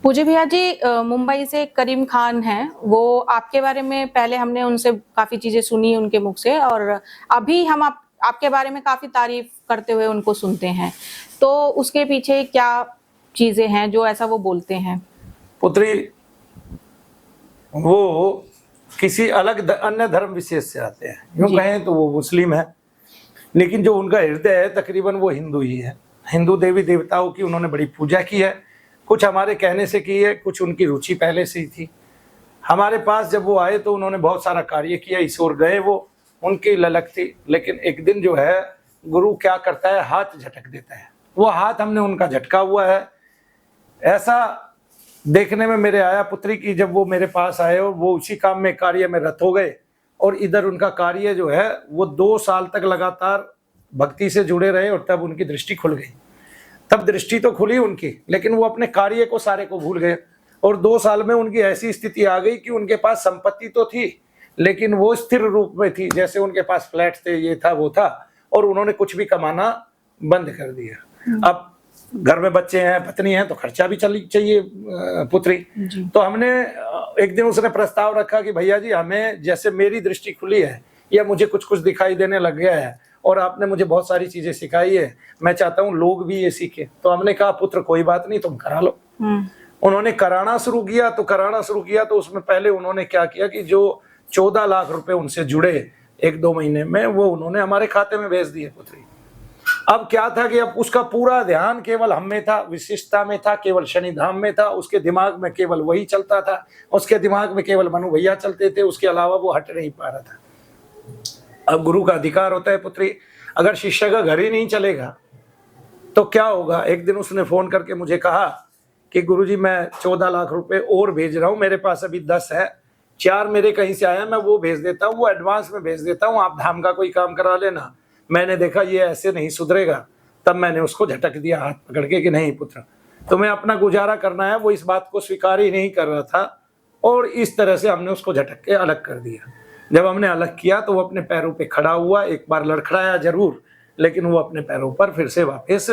पूजे भैया जी, मुंबई से करीम खान हैं। वो आपके बारे में पहले हमने उनसे काफ़ी चीज़ें सुनी उनके मुख से, और अभी हम आपके बारे में काफ़ी तारीफ़ करते हुए उनको सुनते हैं। तो उसके पीछे क्या चीज़ें हैं जो ऐसा वो बोलते हैं? पुत्री, वो किसी अलग अन्य धर्म विशेष से आते हैं। यूँ जी। कहें तो वो मुस्लिम है, लेकिन जो उनका हृदय है तकरीबन वो हिंदू ही है। हिंदू देवी देवताओं की उन्होंने बड़ी पूजा की है। कुछ हमारे कहने से की है, कुछ उनकी रुचि पहले से ही थी। हमारे पास जब वो आए तो उन्होंने बहुत सारा कार्य किया, इस ओर गए, वो उनकी ललक थी। लेकिन एक दिन जो है गुरु क्या करता है, हाथ झटक देता है। वो हाथ हमने उनका झटका हुआ है। ऐसा देखने में मेरे आया पुत्री की, जब वो मेरे पास आए और वो उसी काम में कार्य में रत हो गए, और इधर उनका कार्य जो है वो 2 साल तक लगातार भक्ति से जुड़े रहे, और तब उनकी दृष्टि खुल गई। तब दृष्टि तो खुली उनकी, लेकिन वो अपने कार्य को सारे को भूल गए। और 2 साल में उनकी ऐसी स्थिति आ गई कि उनके पास संपत्ति तो थी, लेकिन वो स्थिर रूप में थी। जैसे उनके पास फ्लैट थे, ये था वो था, और उन्होंने कुछ भी कमाना बंद कर दिया। अब घर में बच्चे हैं, पत्नी है, तो खर्चा भी चाहिए पुत्री। तो हमने एक दिन उसने प्रस्ताव रखा कि भैया जी, हमें जैसे मेरी दृष्टि खुली है या मुझे कुछ कुछ दिखाई देने लग गया है, और आपने मुझे बहुत सारी चीजें सिखाई है, मैं चाहता हूँ लोग भी ये सीखे। तो हमने कहा पुत्र कोई बात नहीं, तुम करा लो। उन्होंने कराना शुरू किया तो उसमें पहले उन्होंने क्या किया कि जो 14 लाख रुपए उनसे जुड़े 1-2 महीने में, वो उन्होंने हमारे खाते में भेज दिए पुत्री। अब क्या था कि अब उसका पूरा ध्यान केवल हम में था, विशिष्टता में था, केवल शनि धाम में था। उसके दिमाग में केवल वही चलता था, उसके दिमाग में केवल मनु भैया चलते थे, उसके अलावा वो हट नहीं पा रहा था। अब गुरु का अधिकार होता है पुत्री, अगर शिष्य का घर ही नहीं चलेगा तो क्या होगा। एक दिन उसने फोन करके मुझे कहा कि गुरुजी, मैं 14 लाख रुपए और भेज रहा हूँ, मेरे पास अभी 10 है, 4 मेरे कहीं से आया, मैं वो भेज देता हूँ, वो एडवांस में भेज देता हूँ, आप धाम का कोई काम करा लेना। मैंने देखा ये ऐसे नहीं सुधरेगा, तब मैंने उसको झटक दिया हाथ पकड़ के कि नहीं पुत्र, तुम्हें अपना गुजारा करना है। वो इस बात को स्वीकार ही नहीं कर रहा था, और इस तरह से हमने उसको झटक के अलग कर दिया। जब हमने अलग किया तो वो अपने पैरों पे खड़ा हुआ, एक बार लड़खड़ाया जरूर, लेकिन वो अपने पैरों पर फिर से वापस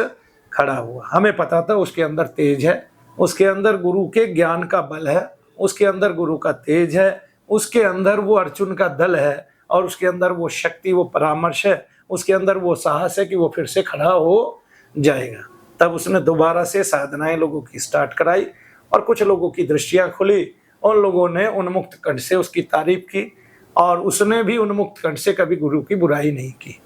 खड़ा हुआ। हमें पता था उसके अंदर तेज है, उसके अंदर गुरु के ज्ञान का बल है, उसके अंदर गुरु का तेज है, उसके अंदर वो अर्जुन का दल है, और उसके अंदर वो शक्ति, वो परामर्श है, उसके अंदर वो साहस है कि वो फिर से खड़ा हो जाएगा। तब उसने दोबारा से साधनाएं लोगों की स्टार्ट कराई, और कुछ लोगों की दृष्टियां खुली, उन लोगों ने उन्मुक्त कंठ से उसकी तारीफ की, और उसने भी उन्मुक्त कंठ से कभी गुरु की बुराई नहीं की।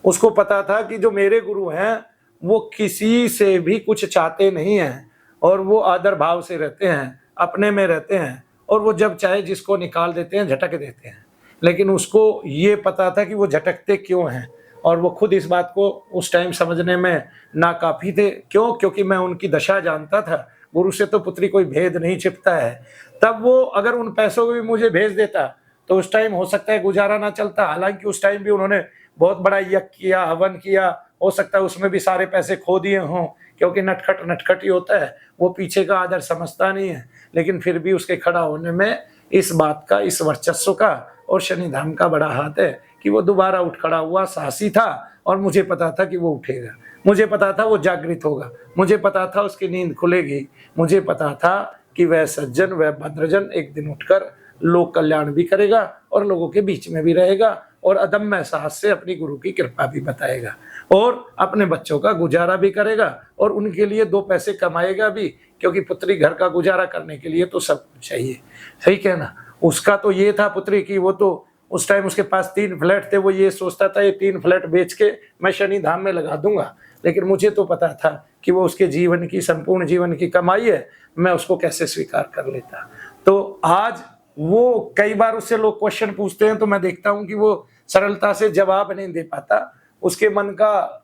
उसको पता था कि जो मेरे गुरु हैं वो किसी से भी कुछ चाहते नहीं हैं, और वो आदर भाव से रहते हैं, अपने में रहते हैं, और वो जब चाहे जिसको निकाल देते हैं, झटक देते हैं। लेकिन उसको ये पता था कि वो झटकते क्यों हैं, और वो खुद इस बात को उस टाइम समझने में नाकाफी थे। क्यों? क्योंकि मैं उनकी दशा जानता था। गुरु से तो पुत्री कोई भेद नहीं छिपता है। तब वो अगर उन पैसों को भी मुझे भेज देता तो उस टाइम हो सकता है गुजारा ना चलता। हालांकि उस टाइम भी उन्होंने बहुत बड़ा यज्ञ किया, हवन किया, हो सकता है उसमें भी सारे पैसे खो दिए हों, क्योंकि नटखट ही होता है, वो पीछे का आदर समझता नहीं है। लेकिन फिर भी उसके खड़ा होने में इस बात का, इस वर्चस्व का और शनि धाम का बड़ा हाथ है कि वो दोबारा उठ खड़ा हुआ, साहसी था, और मुझे पता था कि वो उठेगा, मुझे पता था वो जागृत होगा, मुझे पता था उसकी नींद खुलेगी, मुझे पता था कि वह सज्जन, वह भद्रजन एक दिन उठकर लोक कल्याण भी करेगा और लोगों के बीच में भी रहेगा, और अदम्य साहस से अपनी गुरु की कृपा भी बताएगा, और अपने बच्चों का गुजारा भी करेगा, और उनके लिए 2 पैसे कमाएगा भी, क्योंकि पुत्री घर का गुजारा करने के लिए तो सब कुछ चाहिए। सही कहना। उसका तो ये था पुत्री की, वो तो उस टाइम उसके पास 3 फ्लैट थे, वो ये सोचता था ये 3 फ्लैट बेच के मैं शनि धाम में लगा दूंगा। लेकिन मुझे तो पता था कि वो उसके जीवन की, संपूर्ण जीवन की कमाई है, मैं उसको कैसे स्वीकार कर लेता। तो आज वो कई बार उससे लोग क्वेश्चन पूछते हैं तो मैं देखता हूं कि वो सरलता से जवाब नहीं दे पाता। उसके मन का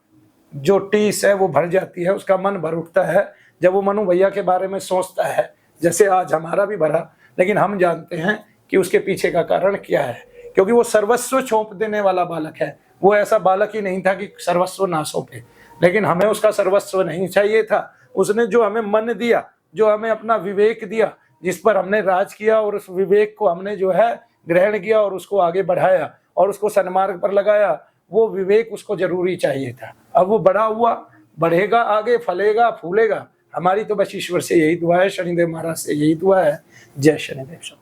जो टीस है वो भर जाती है, उसका मन भर उठता है जब वो मनु भैया के बारे में सोचता है, जैसे आज हमारा भी भरा। लेकिन हम जानते हैं कि उसके पीछे का कारण क्या है, क्योंकि वो सर्वस्व सौंप देने वाला बालक है। वो ऐसा बालक ही नहीं था कि सर्वस्व ना सौंपे, लेकिन हमें उसका सर्वस्व नहीं चाहिए था। उसने जो हमें मन दिया, जो हमें अपना विवेक दिया, जिस पर हमने राज किया, और उस विवेक को हमने जो है ग्रहण किया और उसको आगे बढ़ाया और उसको सन्मार्ग पर लगाया, वो विवेक उसको जरूरी चाहिए था। अब वो बड़ा हुआ, बढ़ेगा, आगे फलेगा, फूलेगा, हमारी तो बस ईश्वर से यही दुआ है, शनिदेव महाराज से यही दुआ है। जय शनिदेव।